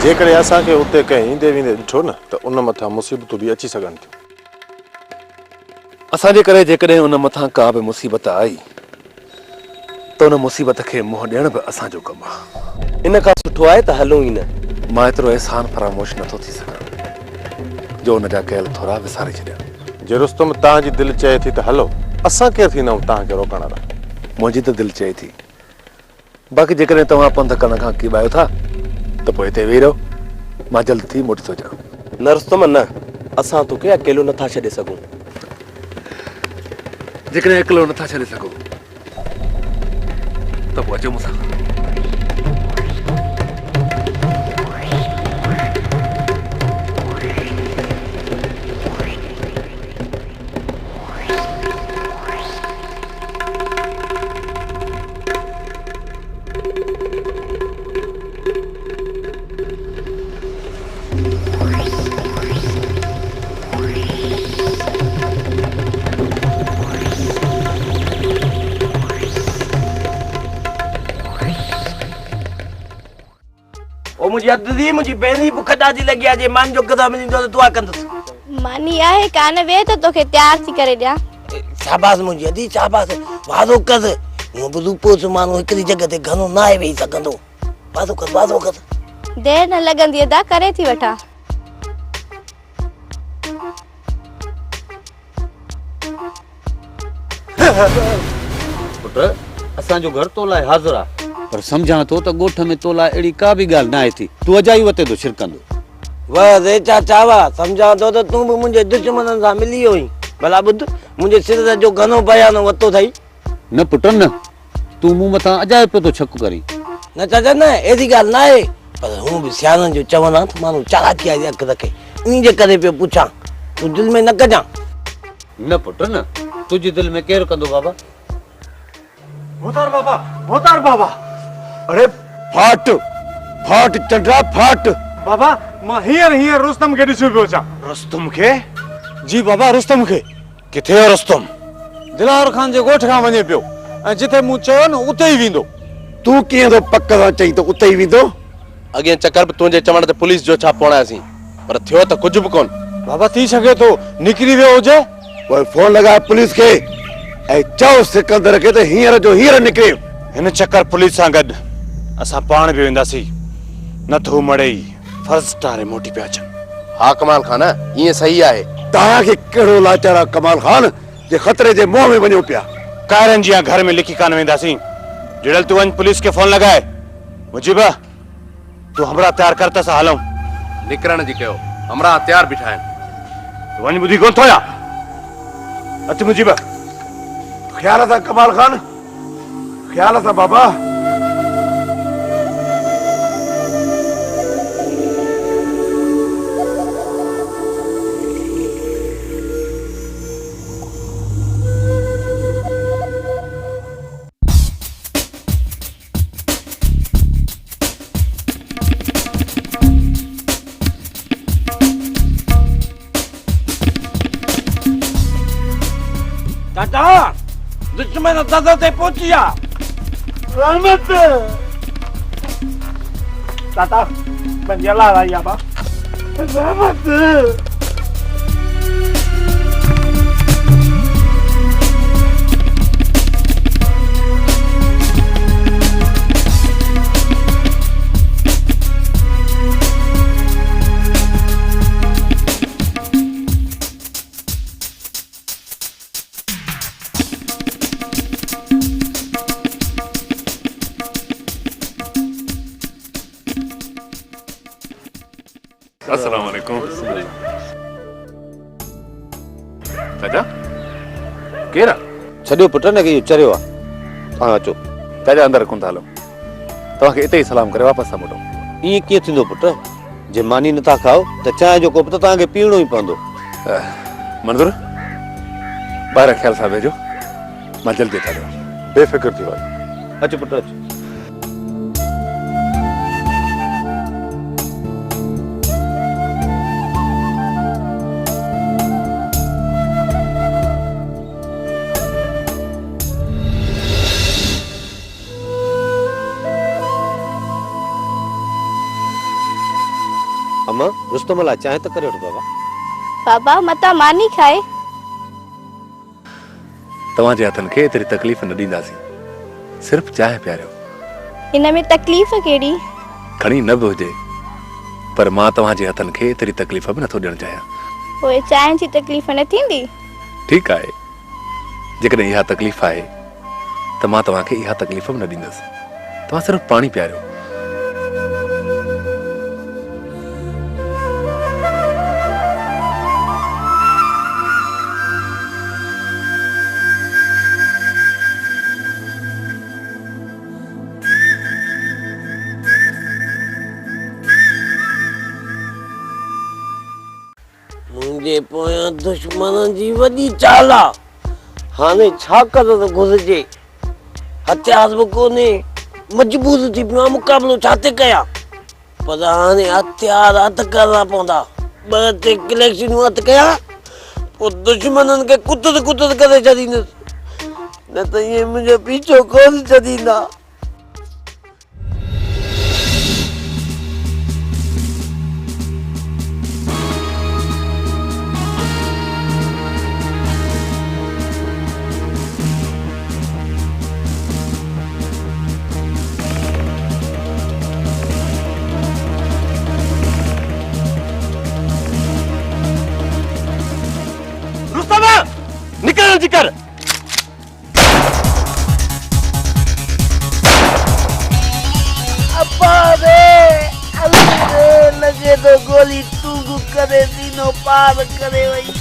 जेकॾहिं असांखे उते कंहिं ईंदे वेंदे ॾिठो न त उन मथां मुसीबतूं बि अची सघनि थियूं। असांजे करे जेकॾहिं उन मथां का बि मुसीबत आई त उन मुसीबत खे मुंहुं ॾियण बि असांजो कमु आहे। इन खां सुठो आहे त हलूं ई न। मां एतिरो अहसान फरामोश नथो थी सघां जो हुन जा कयल थोरा विसारे छॾिया। जे रुस्तम तव्हांजी दिलि चए थी त हलो, असां केरु थींदा आहियूं तव्हांखे रोकण वारा। मुंहिंजी त दिलि चए थी, बाक़ी जेकॾहिं तव्हां पंध करण खां कीबायो था त पोइ हिते वेही रहो, मां जल्द थी मोटी थो अचां। न रुस्तम न, असां तोखे अकेलो नथा छॾे सघूं। जेकॾहिं अकेलो नथा छॾे सघो त पोइ अचो मूंसां। मुझे अद्दी मुझे बेनी भूख ॾाढी लगी आहे। जे मान जो कदम मिलंदो त दुआ कंदसि। मानी आहे कान वे त तोखे तैयार थी करे ॾियां। शाबाश मुंहिंजी अदी शाबाश, वादो कर। हूअं बि रूपोस माण्हू हिकिड़ी जॻह ते घणो न आहे वेही सघंदो। वादो कर, वादो कर। देर न लॻंदी अदा, करे थी वठां। पुट असांजो घर तो लाइ हाज़िर आहे, पर सम्झां थो त ॻोठ में तो लाइ अहिड़ी का बि ॻाल्हि न आहे थी। तूं अजाई वते थो छिरकंदो। वाह रे चाचा वाह, सम्झां थो त तूं बि मुंहिंजे दुश्मननि सां मिली वियो आहीं। भला ॿुध, मुंहिंजे सिर जो घणो बयानो वरितो अथई। न पुट न, तूं मूं मथां अजाए पियो थो शक करीं। न चाचा न, अहिड़ी ॻाल्हि न आहे, पर हूअं बि सियाणनि जो चवनि आहे त माण्हू चालाकीअ जी अखि रखे, इन जे करे पियो पुछां। तूं दिलि में न कजां। न पुट न, तुंहिंजी दिलि में केरु कंदो बाबा? मोहतार बाबा, मोहतार बाबा। अरे फाट फाट चंड्रा फाट। बाबा मां हींअर रुस्तम खे ॾिसी पियो अचां। रुस्तम खे? जी बाबा, रुस्तम खे। किथे आहे रुस्तम? दिलावर खान जे ॻोठ खां वञे पियो ऐं जिथे मूं चयो न उते ई वेंदो। तूं कीअं थो पक सां चई त उते ई वेंदो? अॻे चकर बि तुंहिंजे चवण ते पुलिस जो छापो हणायासीं, पर थियो त कुझु बि कोन। बाबा थी सघे थो निकिरी वियो हुजे। पोइ फोन लॻाए पुलिस खे ऐं चओ सिकंदर खे त हींअर जो हींअर निकिरे। हिन चकर पुलिस सां गॾु असां पाण बि वेंदासीं, न त हू मड़े ई फर्ज़ टारे मोटी पिया अचनि। हा कमाल खान, ईअं सही आहे। तव्हांखे कहिड़ो लाचार आहे कमाल खान जे ख़तरे जे मुंहं में वञो पिया? कायरनि जी घर में लिखी कान वेंदासीं। जिड़ल तूं वञ पुलिस खे फोन लॻाए। मुजीब तूं हमरा तयार कर त असां हलूं। निकिरण जी कयो, हमरा तयार बीठा आहिनि। तूं वञ, ॿुधी कोन थो या? अच मुजीब। ख्याल सां कमाल खान, ख्याल सां बाबा। चाचा दुश्मन दादा ते पहुंची जा। रहमत चाचा बंजला रही बा। रहमत अस्सलाम वालेकुम। चाचा केरा? छॾियो पुट न कि इहो चरियो आहे। तव्हां अचो। चाचा अंदरि कोन था हलो, तव्हांखे हिते ई सलाम करे वापसि था मोटो। ईअं कीअं थींदो पुट? जे मानी नथा खाओ त चांहि जो कोप त तव्हांखे पीअणो ई पवंदो। मंज़ूर ॿाहिरि ख़्याल सां वेझो, मां जल्दी था ॾियां। बेफ़िक्र थी वञ। अचो पुट अचो। अम्मा रुस्तम ला चाहे तो करे वठो बाबा। बाबा मता मानी खाए। तव्हांजे हथनि खे एतिरी तकलीफ़ न ॾींदासीं, सिर्फ़ु चांहि पियारियो। इन में तकलीफ़ केड़ी? खणी न बि हुजे, पर मां तव्हांजे हथनि खे एतिरी तकलीफ़ बि नथो ॾियणु चाहियां। पोइ चांहि जी तकलीफ़ न थींदी? ठीकु आहे, जेकॾहिं इहा तकलीफ़ आहे त मां तव्हांखे इहा तकलीफ़ बि न ॾींदुसि। तव्हां सिर्फ़ु पाणी पियारियो। मुंहिंजे पोयां दुश्मन जी वॾी चाल आहे। हाणे छा करणु घुरिजे? हथियार बि कोन्हे, मजबूर थी पियो आहियां, मुक़ाबिलो छा थी कयां? पर हाणे हथियार हथ करणा पवंदा। 2-3 कलेक्शनूं हथ कयां, पोइ दुश्मननि खे कुतर कुतर करे छॾींदुसि, न त इहे मुंहिंजो पीछो कोन छॾींदा। निकल जिकर। अब्बा रे, अल्लाह रे, लगे तो गोली तू करे तीनों पार करे वही।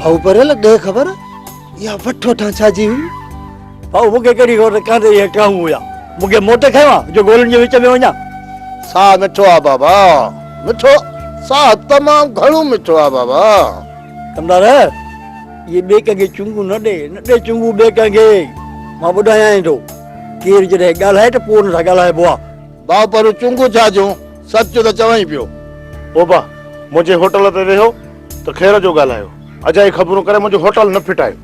भाऊ पर लॻे ख़बर या वठो ठांचा जी हुई। भाऊ मूंखे कहिड़ी ख़बर कान्हे इहे काऊं हुया। मूंखे मोट खयो जो गोलियुनि जे विच में वञा। साह मिठो आहे बाबा, मिठो साह तमामु घणो मिठो आहे बाबा। कमदार ये ॿिए कंहिंखे चुंगू न ॾे चुंगू ॿिए कंहिंखे। मां ॿुधायां थो, केरु जॾहिं ॻाल्हाए त पोइ हुन सां ॻाल्हाइबो आहे। भाउ पर चुंगू छा जो सच त चवाई पियो। ओबा मुंहिंजे होटल ते वेहो त ख़ैर जो ॻाल्हायो, अजाई ख़बरूं करे मुंहिंजो होटल न फिटायो।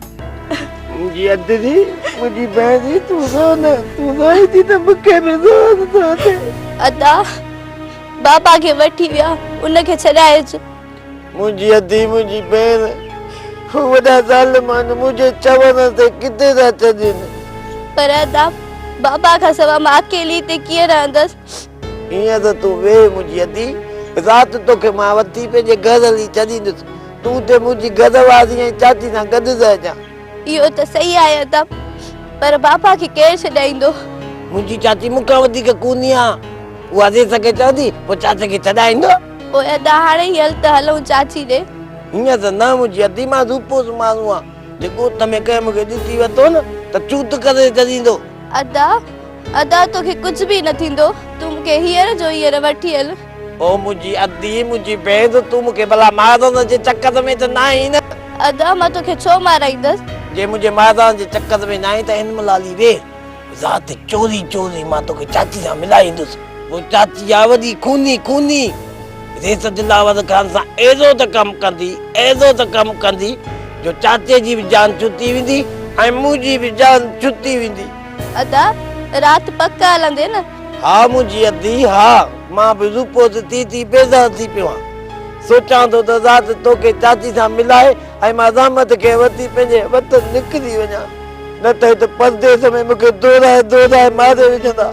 मुंहिंजी अधु जी, मुंहिंजी भेण जी, तूं रोई थी त मूंखे बि रोन थो अचे। अदा बाबा खे वठी विया, उनखे छॾाइजो। मुंहिंजी अधी, मुंहिंजी भेण, हू वॾा ज़ालिमान मुंहिंजे चवण ते किथे था छॾनि। पर अदा बाबा खां सवाइ मां अकेली हिते कीअं रहंदसि? हीअं त तूं वेह मुंहिंजी अधी, राति तोखे मां वठी पंहिंजे घर हली छॾींदुसि। तूं ते मुंहिंजी घरवारी ऐं चाची सां गॾु रहिजां। इहो त सही आहे अदब, पर बाबा खे केरु छॾाईंदो? मुंहिंजी चाची मूंखां वधीक कूनी आहे। उहा दे सके चवंदी पोइ चाचे खे छॾाईंदो। पोइ अदा हाणे ई हल त हलूं चाची ॾे। हीअं त न मुंहिंजी अदी मां रूपोस माण्हू आहे, जेको तमें कंहिं मूंखे ॾिसी वरितो न त चूत करे छॾींदो। अदा अदा तोखे कुझु बि न थींदो, तूं मूंखे हींअर जो हींअर वठी हल। ओ मुंहिंजी अदी मुंहिंजी भेण, तूं मूंखे भला मारनि जे चक्कर में त न आई न? अदा मां तोखे छो माराईंदसि? जे मुंहिंजे मारनि जे चक्कर में न आई त हिन महिल हली वे राति चोरी चोरी मां तोखे चाची सां मिलाईंदुसि। पोइ चाची आहे वॾी खूनी खूनी, रेस दिलावर खान सां अहिड़ो त कमु कंदी, अहिड़ो त कमु कंदी जो चाचे जी बि जान छुटी वेंदी ऐं मुंहिंजी बि जान छुटी वेंदी। अदा राति पक्का हलंदे न? हा मुंहिंजी अदी हा, मां बि रूपो थी बेज़ार थी पियो आहियां। सोचां थो त राति तोखे चाची सां मिलाए ऐं मां रहमत खे वठी पंहिंजे वतन निकिरी वञा, न त हिते परदेस में मूंखे दोराए दोराए मारे विझंदा।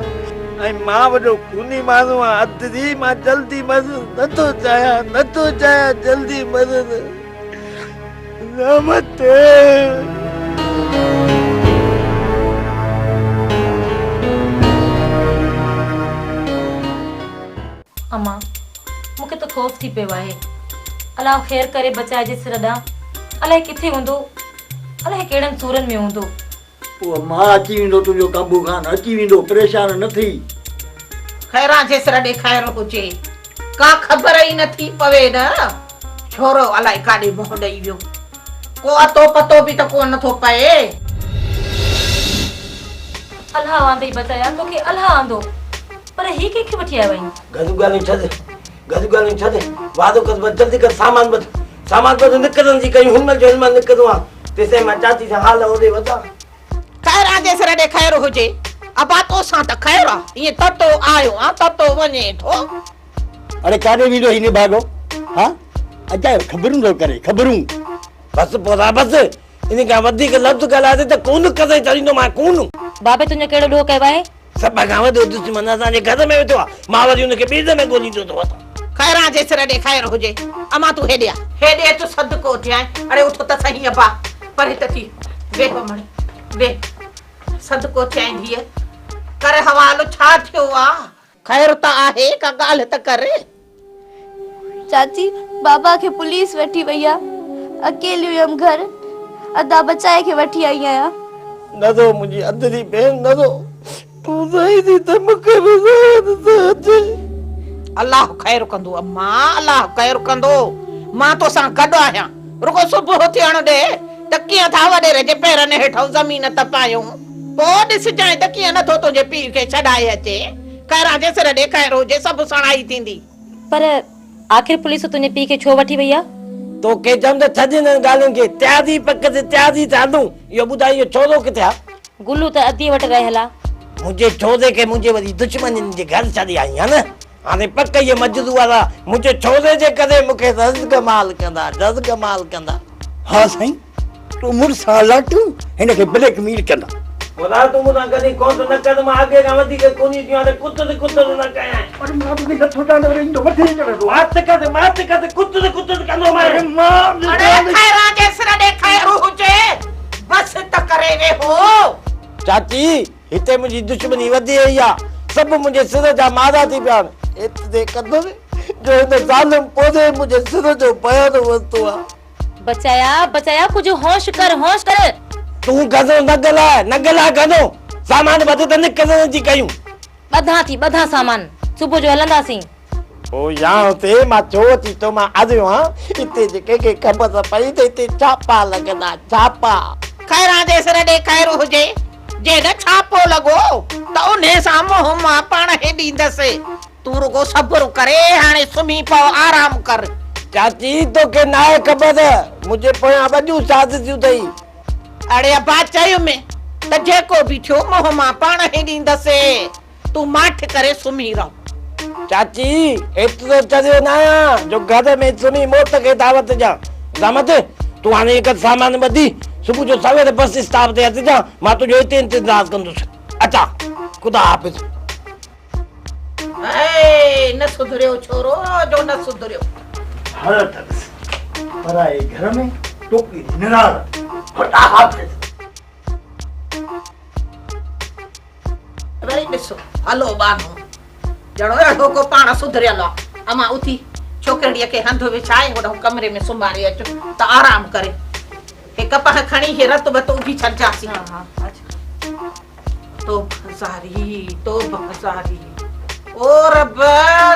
ऐं मां वॾो खूनी माण्हू आहियां, अदरी मां जल्दी मरु नथो चाहियां जल्दी मरु। रहमत अम्मा मूंखे त ख़ौफ़ थी पियो आहे। अलाह ख़ैर करे बचाए जे सिर ॾांहुं, अलाए किथे हूंदो, अलाए कहिड़नि सूरनि में हूंदो। उहो मां अची वेंदो, तुंहिंजो काबू खान अची वेंदो, परेशान न थी। खैरां जे सिर ॾे ख़ैर हुजे, का ख़बर ई नथी पवे न छोरो अलाए काॾे मुंहुं ॾेई वियो, को अतो पतो बि त को नथो पए। अलाह वांदे बचाया तोखे, अलाह आंदो, पर ही कंहिंखे वठी आया वई? गदू ॻाल्हियूं छॾ, वादो कर बस जल्दी कर, सामान बद निकरनि जी कयूं, हिनमल जो हिनमल निकिरूं आ, तेसिताईं मां चाची सां हाल होॾे वधा। खैरां जे सिर ॾे ख़ैर हुजे, अबा तो सां त ख़ैर आहे, ईअं ततो आयो आ ततो वञे थो। अरे काॾे वेंदो हिन भागो? हा अचायो, ख़बरूं थो करे, ख़बरूं। बस पोरा बस, इन खां वधीक लफ़्ज़ ॻाल्हाए त कोन करे छॾींदो मां कोन। बाबे तुंहिंजो कहिड़ो ॾोह कयो आहे? सभ खां वॾो दुश्मन असांजे घर में वेठो आहे, मां वरी हुनखे ॿीड में ॻोल्हींदो थो वठां। खैरां जे सिर ॾे ख़ैर हुजे, अमा तूं हेॾे आ, हेॾे अच सदको थियां। अरे उथो त सही अबा, पर हिते थी वे मण वे, सदको थियां धीअ, कर हवालो छा थियो आ? खैर त आहे, का ॻाल्हि त कर। चाची बाबा खे पुलिस वठी वई आहे, अकेली हुयमि घर, अदा बचाए खे वठी आई आहियां। न दो मुंहिंजी अदरी भेण न दो, तूं सही थी त मूंखे बि अचे। अल्लाह ख़ैर कंदो अम्मा, अल्लाह ख़ैर कंदो, मां तो सां गॾु आहियां। रुगो सुबुह थियण ॾे त कीअं था वॾेरे जे पेरनि हेठों ज़मीन त पायूं, पोइ ॾिसजांइ त कीअं नथो तुंहिंजे पीउ खे छॾाए अचे। खैरां जे सिर ॾे ख़ैर हुजे, सभु सणाई थींदी। पर आख़िर पुलिस तुंहिंजे पीउ खे छो वठी वई आहे? तोखे चवंद छॾ हिन ॻाल्हियुनि खे, तयारी पक ते तयारी था हलूं। इहो ॿुधाइ इहो छोरो किथे आहे? गुल्लू त अदी वटि रहियल आहे। मुंहिंजे छोरे खे मुंहिंजे वरी दुश्मननि जे घर छॾे आई आहे न, हाणे पक इहे मजदू वारा मुंहिंजे छोरे जे करे मूंखे रज़गमाल कंदा। हाँ साईं, तूं मुड़ुसां लाटू हिन खे ब्लैकमेल कंदा। बोला तूं मूंसां कॾहिं कोन न कर, मां अॻे खां वधीक कोन्ही थियो आहे, कुतु न कयां। अरे मां तोखे नथो ॾांडो ईंदो, मथे चढ़ंदो। मात कर कुतु कंदो मां। अरे खैरां जे सिर ॾे ख़ैर हुजे, बस त करे वे हो। चाची हिते मुंहिंजी दुश्मनी वधी वई आहे, सभु मुंहिंजे सिर जा मारा थी पिया आहिनि। एतिरे कंदुसि जो हिन ज़ालिम पोइ मुंहिंजे सिर जो बयान वरितो आहे। बचाया कुछ होश कर। तूं गज़ो न ॻाल्हाए गज़ो, सामान बद त निकरण जी कयूं। ॿधा सामान, सुबुह जो हलंदासीं। ओ यहाँ हुते मां छो अची तो मां आयो हां, हिते जेके के ख़बर पई त हिते छापा लॻंदा, छापा। खैरां जे सिर ॾे ख़ैर हुजे, जे न छापो लॻो त उन सां मोह मां पाण हेॾींदसि। तूं रुगो सब्र करे, हाणे सुम्ही पओ, आराम कर। चाची तोखे न आहे ख़बर, मुंहिंजे पोयां वॾियूं साज़िशूं अथई। अड़े अबा चयो में त जेको बि थियो मोह मां पाण हेॾींदसि, तूं माठ करे सुम्ही रहो। चाची एतिरो चरियो न आहियां जो घर में सुम्ही मौत खे दावत ॾियां। रहमत तूं हाणे हिकु सामान ॿधी सुबुह जो सवेर बस स्टॉप ते अचिजां, मां तुंहिंजो हिते इंतज़ार कंदुसि। अचा, ख़ुदा हाफ़िज़। न सुधरियो छोरो जो न सुधरियो। हालत पराए घर में टोपी निराल, ख़ुदा हाफ़िज़। ॾिसो हलो बानो जणो अहिड़ो को पाण सुधरियल आहे अमां उथी छोकिरीअ खे हंधु विछाए होॾो कमरे में सुम्हारे अचो त आराम करे हिक पाण खणी हे रत बत उभी छॾिजासीं तो बज़ारी ओ रब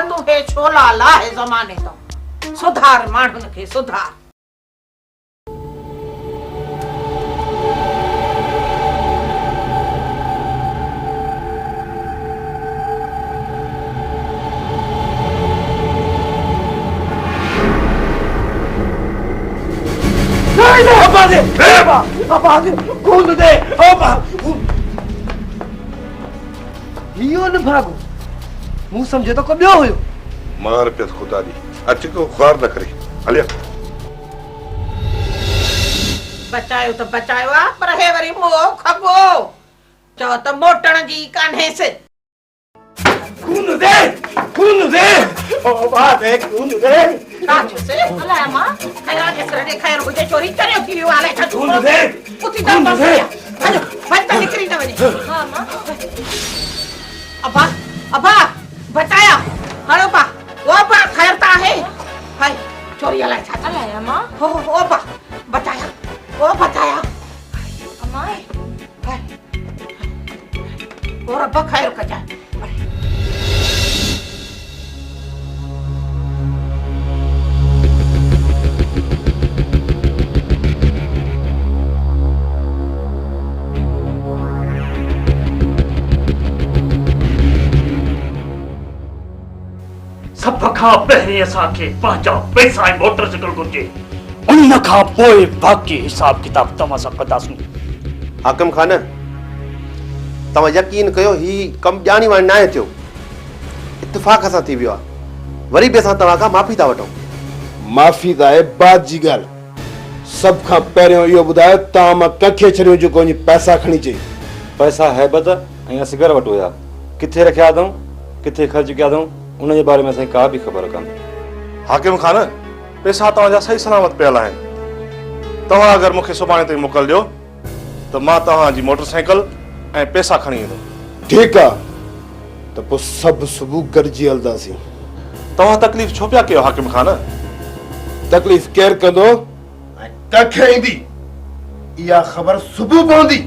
तूं हे छोला लाहे ज़माने तो सुधार माण्हुनि खे सुधार इहो न भागो मूं सम्झे तो को ॿियो हुयो मार पे खुदा दी अच को ख़्वार न करे हलिया बचायो त बचायो आहे पर हे वरी मोह खबो चओ त मोटण जी कान्हे से खून दे ओ बात है खून दे काछ से अलाए मां खैर केसर दे खैर हुजे चोरी करे थी वियो हाले छा खून दे उथी दम बस हलो वञ त निकरी न वञे हां मां अबा बचाया हलो पा ओ पा खैर ता है हाय चोरी हलाए छा अलाए मां हो पा बचाया ओ बचाया अम्मा हाय और अब खैर कजा सभ खां पहिरीं असांखे पंहिंजा पैसा ऐं मोटरसाइकिल घुर्जे उन खां पोइ बाक़ी हिसाब किताब तव्हां सां कंदासीं हाकिम खान तव्हां यकीन कयो ही कम ॼाणी वाणी न आहे थियो इत्तेफ़ाक़ सां थी वियो आहे वरी बि असां तव्हां खां माफ़ी था वठूं माफ़ी त आहे बात जी ॻाल्हि सभ खां पहिरियों इहो ॿुधायो तव्हां मां कंहिंखे छॾियो जेको वञी पैसा खणी अचे पैसा हैबत ऐं असगर वटि हुया किथे रखिया अथऊं किथे ख़र्च कया अथऊं उन जे बारे में असांखे का बि ख़बर कान्हे हाकिम खान पैसा तव्हांजा सही सलामत पियल आहिनि तव्हां अगरि मूंखे सुभाणे ताईं मोकल ॾियो त मां तव्हांजी मोटरसाइकिल ऐं पैसा खणी ईंदुमि ठीकु आहे त पोइ सभु सुबुह गॾिजी हलंदासीं तव्हां तकलीफ़ छो पिया कयो हाकिम खान तकलीफ़ केरु कंदो ऐं कंहिंखे ईंदी इहा ख़बर सुबुह पवंदी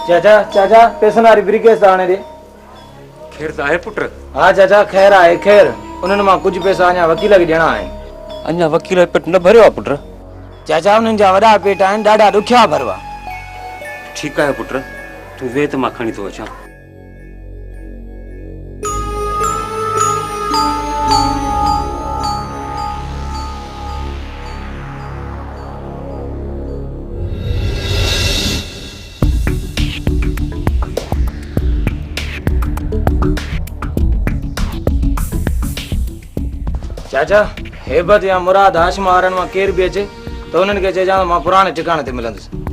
चाचा पैसनि वारी ब्रिकेस आणे ॾे खैर त आहे पुट हा चाचा ख़ैर आहे ख़ैर उन्हनि मां कुझु पैसा अञा वकील खे ॾियणा आहिनि अञा वकील पेट न भरियो आहे पुट चाचा उन्हनि जा वॾा पेट आहिनि ॾाढा ॾुखिया भरवा ठीकु आहे पुट तूं वेह त मां खणी थो अचां चाचा हेबत या मुराद हाशिम वारनि मां केर बि अचे त उन्हनि खे चइजां मां पुराणे ठिकाणे ते मिलंदुसि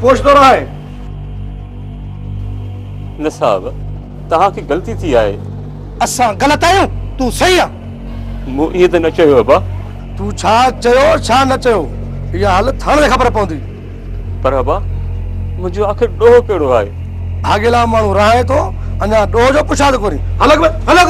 पोषदो रहे। न साहब तव्हांखे ग़लती थी आहे। असां ग़लति आहियूं, तूं सही आ। मूं इहे त न चयो अबा। तूं छा चयो छा न चयो इहा हालत थाणे ख़बर पवंदी। पर अबा मुंहिंजो आख़िर ॾोहो कहिड़ो आहे? भागेला माण्हू रहे तो अञा ॾोह जो पुछा थो करी। हलक हलक